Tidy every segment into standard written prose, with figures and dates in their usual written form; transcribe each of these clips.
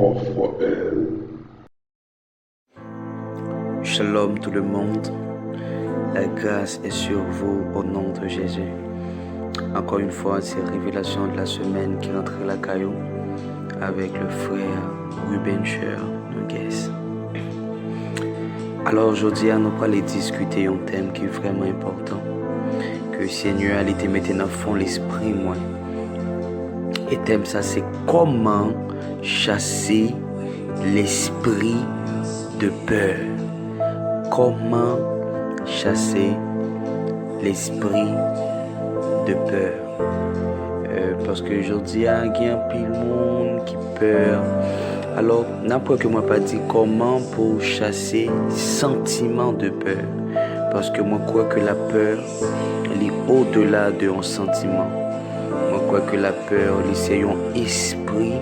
propre elle. Shalom tout le monde, la grâce est sur vous au nom de Jésus. Encore une fois, c'est Révélation de la semaine qui rentre à la caillou avec le frère Ruben Cher Nogues. Alors aujourd'hui, nous allons discuter un thème qui est vraiment important, que le Seigneur a été mis dans le fond l'esprit moi. Et le thème ça c'est comment chasser l'esprit de peur. Comment chasser l'esprit de peur. Parce que aujourd'hui, il y a un pile monde qui peur. Alors, n'importe que moi pas dit comment pour chasser sentiment de peur. Parce que moi crois que la peur est au-delà de un sentiment. Moi crois que la peur c'est un esprit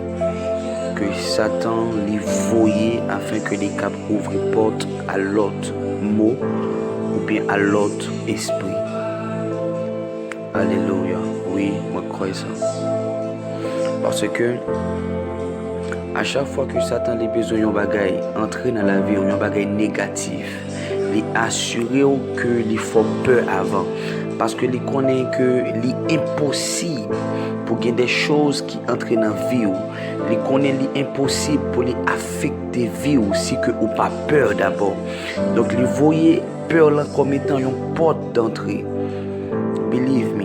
que Satan les voyait afin que les cap ouvrent porte à l'autre mot ou bien à l'autre esprit. Alléluia. Oui, moi crois ça. Parce que à chaque fois que Satan les besoin d'un bagaille entrer dans la vie ou un bagaille négatif, il assurer que il faut peur avant. Parce que il connaît que c'est impossible pour qu'il y ait des choses qui entrent dans la vie. Il connaît l'impossible pour les affecter la vie si que ou pas peur d'abord. Donc il voyait peur là comme étant une porte d'entrée. Believe me.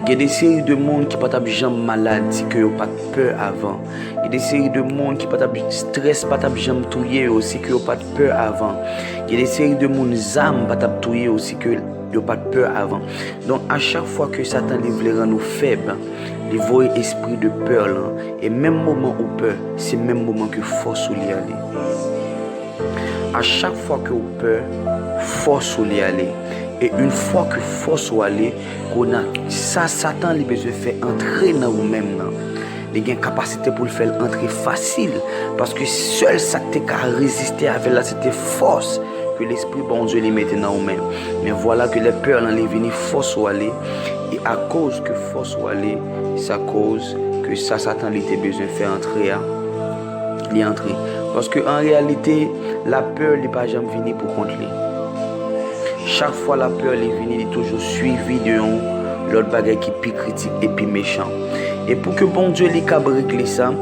Il y a des séries de monde qui ne sont pas jamais malades si que n'ont pas peur avant. Il y a des séries de monde qui ne sont pas stress, pas jamais touillé aussi que n'ont pas peur avant. Il y a des séries de monde âme pas touillé aussi que n'ont pas peur avant. Donc à chaque fois que Satan les rend nous faibles, il voit esprit de peur là. Et même moment où peur, c'est même moment que force ou y aller. À chaque fois que vous peur, force ou y aller. Et une fois que force ou aller, qu'on a ça, Satan il besoin de faire entrer dans vous-même. Il a une capacité pour le faire entrer facile. Parce que seul ça qui a résisté avec là, c'était force que l'esprit bon Dieu les mettait dans vous-même. Mais voilà que les peurs là, les venir force ou aller. Et à cause que force ou aller, ça cause que ça, Satan il a besoin de faire entrer. Il est entré. Parce qu'en réalité, la peur n'est pas jamais venue pour contre lui. Chaque fois la peur est venue, il est toujours suivi de l'autre bagaille qui est plus critique et plus méchant. Et pour que bon Dieu les cap régler ça,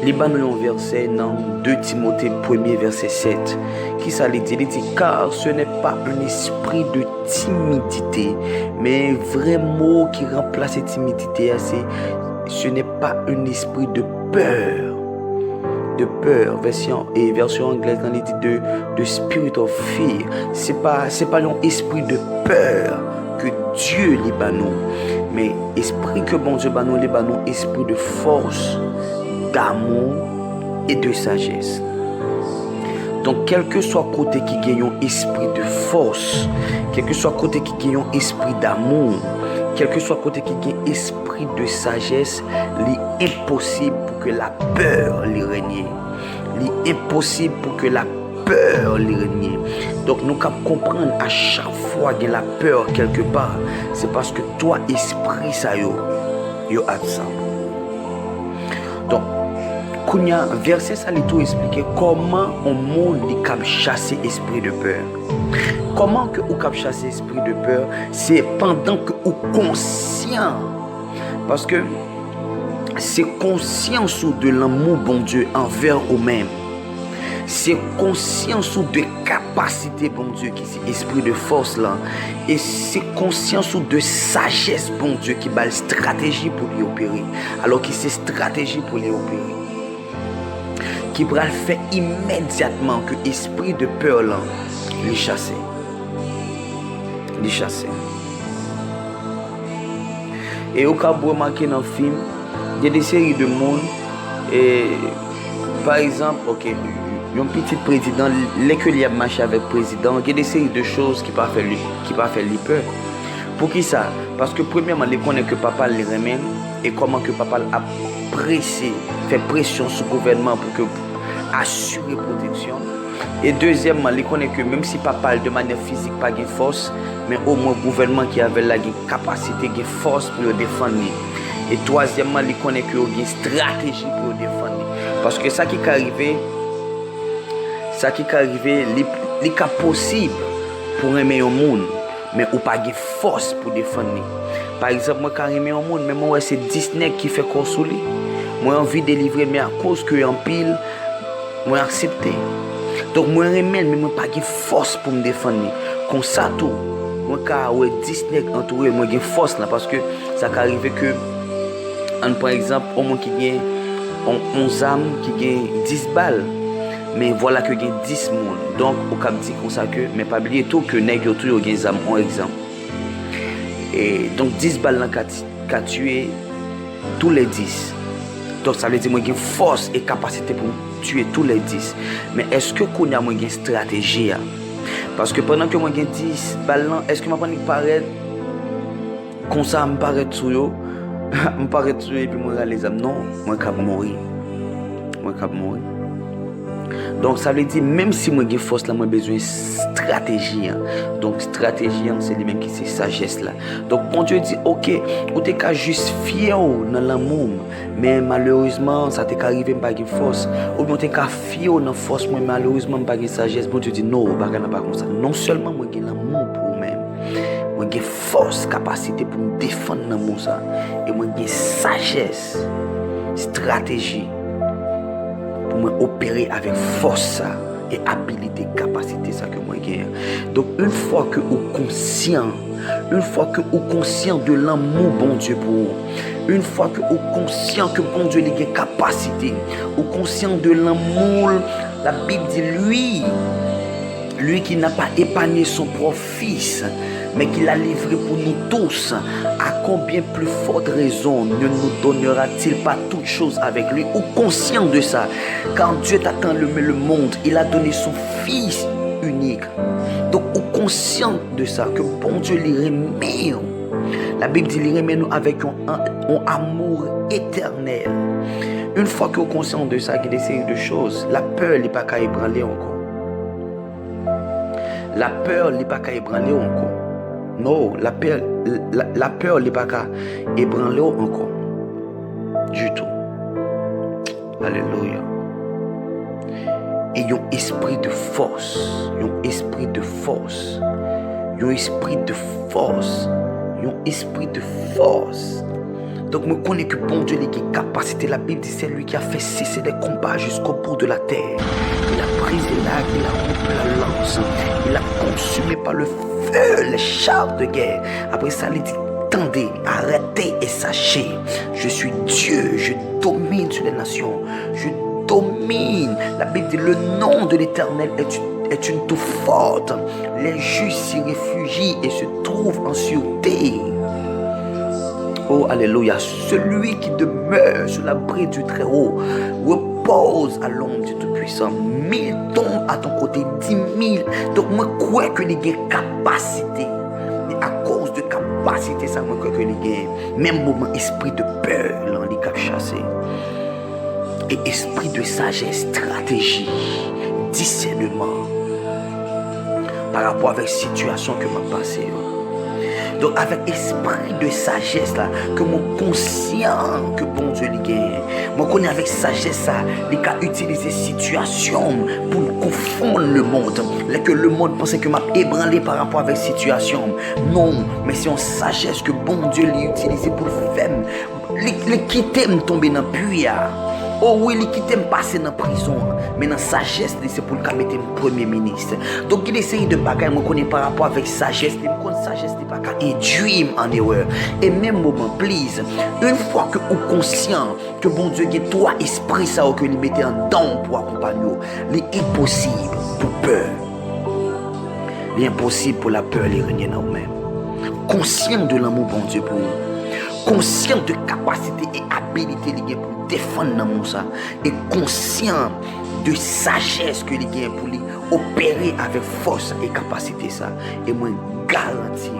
il y a un verset dans 2 Timothée 1er verset 7 qui ça dit, il dit car ce n'est pas un esprit de timidité, mais vrai mot qui remplace cette timidité, ce n'est pas un esprit de peur. De peur, version anglaise, on dit de spirit of fear. C'est pas un esprit de peur que Dieu les banou, mais esprit que bon Dieu banou, les banou, esprit de force, d'amour et de sagesse. Donc, quel que soit côté qui gagne un esprit de force, quel que soit côté qui gagne un esprit d'amour, quel que soit côté qui gagne esprit de sagesse, il est impossible pour que la peur les règne. Il est impossible pour que la peur les règne. Donc nous devons comprendre à chaque fois qu'il y a la peur quelque part, c'est parce que toi, esprit, ça yo absent. Donc, Kounia, verset ça lui tout expliquer comment on monde est capable de chasser esprit de peur. Comment que vous capable de chasser esprit de peur, c'est pendant que vous conscient. Parce que c'est conscience de l'amour bon Dieu envers vous-même. C'est conscience de capacité bon Dieu qui est esprit de force là. Et c'est conscience de sagesse bon Dieu qui a une stratégie pour les opérer. Alors que c'est stratégie pour les opérer. Qui va le faire immédiatement que l'esprit de peur là, les chasser. Les chasser. Et au cas où remarquer dans le film, il y a des séries de monde. Et par exemple, ok, un petit président, l'école a marché avec le président, il y a des séries de choses qui ne peuvent faire lui peur. Pour qui ça? Parce que premièrement, il connaît que papa les remède et comment que papa a pressé, fait pression sur le gouvernement pour que assurer protection. Et deuxièmement, il connaît que même si papa de manière physique pas de force, mais au moins le gouvernement qui avait la capacité, de force pour le défendre. Et troisièmement, il connaît qu'il y a une stratégie pour le défendre. Parce que ça qui est arrivé, les cas possible pour aimer un monde, mais ou pas de force pour défendre. Par exemple, moi quand aimer un monde, mais moi c'est Disney qui fait corps sous lui. Moi envie de délivrer, mais à cause que en pile, moi accepter. Donc moi aimer, mais moi pas de force pour me défendre. Comme ça tout, moi quand ouais Disney entouré, moi j'ai force là parce que ça qui arrive que par exemple, au moins qui gagne 11 âmes qui gagne 10 balles. Mais voilà que gagne 10 monde. Donc au cap dit comme ça que mais pas oublier tout que nèg yo tout yo gagne âme en exemple. Et donc 10 balles là qu'a tué tous les 10. Donc ça veut dire moi j'ai force et capacité pour tuer tous les 10. Mais est-ce que qu'on a moi une stratégie? Parce que pendant que moi j'ai 10 balles là, est-ce que m'a pas paraît comme ça me paraît sur yo, me paraît sur et puis moi les âmes non, moi cap mourir. Moi cap mourir. Donc ça veut dire même si moi j'ai force là moi besoin de stratégie. Donc stratégie c'est lui même qui c'est sagesse là. Donc bon Dieu dit OK, ou t'es qu'à juste fier dans l'amour, mais malheureusement ça t'est arrivé pas de force. Ou bien t'es qu'à fier dans force moi malheureusement pas de sagesse. Bon Dieu dit non, pas comme ça. Non seulement moi j'ai l'amour pour moi-même, moi j'ai force, capacité pour me défendre l'amour ça et moi j'ai sagesse, stratégie pour moi opérer avec force ça et habilité, capacité ça que moi j'ai. Donc une fois que vous conscient de l'amour bon Dieu pour vous, une fois que vous conscient que bon Dieu a capacité, vous conscient de l'amour, la Bible dit lui qui n'a pas épargné son propre fils, mais qui l'a livré pour nous tous, à combien plus forte raison ne nous donnera-t-il pas toutes choses avec lui? Ou conscient de ça, quand Dieu t'a tant aimé le monde, il a donné son fils unique. Donc, ou conscient de ça, que bon Dieu les remet. La Bible dit, il remet nous avec un amour éternel. Une fois que vous êtes conscient de ça, il y a des séries de choses. La peur n'est pas qu'à ébranler encore. La peur n'est pas qu'à ébranler encore. Non, la peur n'est pas qu'à ébranler encore. Du tout. Alléluia. Et un esprit de force. Un esprit de force. Un esprit de force. Un esprit de force. Donc, je connais que bon Dieu a une capacité. La Bible dit c'est lui qui a fait cesser les combats jusqu'au bout de la terre. Il a brisé l'arc, il a rompu la lance. Il a consumé par le feu les chars de guerre. Après ça, il dit tendez, arrêtez et sachez, je suis Dieu, je domine sur les nations. Je domine. La Bible dit le nom de l'Éternel est une tour forte. Les justes s'y réfugient et se trouvent en sûreté. Oh, alléluia. Celui qui demeure sur l'abri du Très-Haut repose à l'ombre du Tout-Puissant. 1000 tombent à ton côté, 10 000. Donc, moi, je crois que les gars capacité. Et à cause de capacité, ça, moi, je crois que les gars, même moment, esprit de peur, là, les cap chassé. Et esprit de sagesse, stratégie, discernement. Par rapport avec la situation que m'a passée. Donc avec esprit de sagesse là, que mon conscient que bon Dieu lui gagne. Moi connais avec sagesse ça, les cas utiliser situation pour confondre le monde. Là que le monde pensait que m'a ébranlé par rapport avec situation. Non, mais c'est en sagesse que bon Dieu l'a utilisé pour faire. Les quitter me tomber dans le puits. Oh oui, il quitte me passer dans la prison. Mais dans la sagesse, c'est pour le mettre premier ministre. Donc il essaye de bagaille, moi connais par rapport avec sagesse. Il me connaît sagesse, n'est pas qu'à induire en erreur. Et même moment, please, une fois que vous conscient que bon Dieu a trois esprits, ça que lui mettez en don pour accompagner, il est impossible pour peur. Il est impossible pour la peur de régner dans vous-même. Conscient de l'amour bon Dieu pour vous. Conscient de capacité et habilité liée pour défendre l'amour ça. Et conscient de sagesse que liée pour lui opérer avec force et capacité ça. Et moi garantis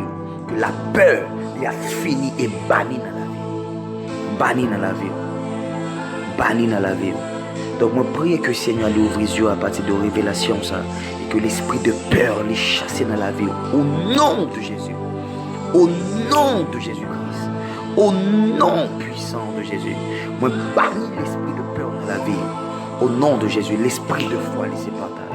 que la peur il a fini et banni dans la vie. Banni dans la vie. Banni dans la vie. Donc moi prie que le Seigneur lui ouvre les yeux à partir de révélation ça. Et que l'esprit de peur les chasse dans la vie. Au nom de Jésus. Au nom de Jésus-Christ. Au nom puissant de Jésus, moi bannis l'esprit de peur dans la vie. Au nom de Jésus, l'esprit de foi les partage.